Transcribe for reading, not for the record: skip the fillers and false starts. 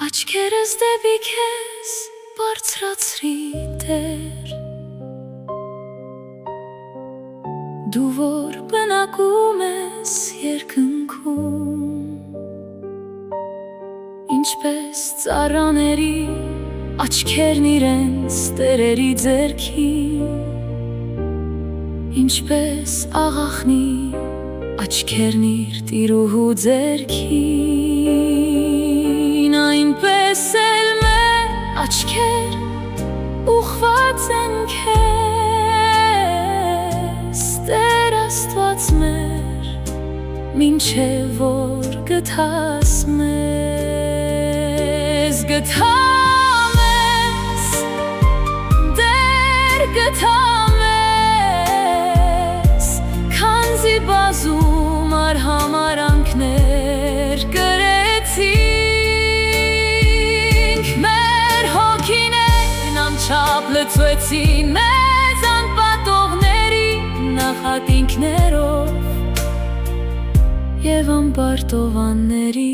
Աչքերս դեպի քեզ բարձրացրի Տեր, դու որ բնակում ես երկնքում, ինչպես ծառաների աչքերն իրենց տերերի ձեռքին, ինչպես աղախնի աչքերն իր տիրուհու ձեռքին, այնպես էլ մեր աչքեր ուղղված են քեզ, Տեր Աստված մեր, մինչև որ գթաս մեզ, գթա մեզ, Տեր գթա մեզ, քանզի բազում արհամարանքներ կրեցինք, մեր հոգիներն անչափ լցվեցին մեզ անպատողների նախատինքներով և անպարտովանների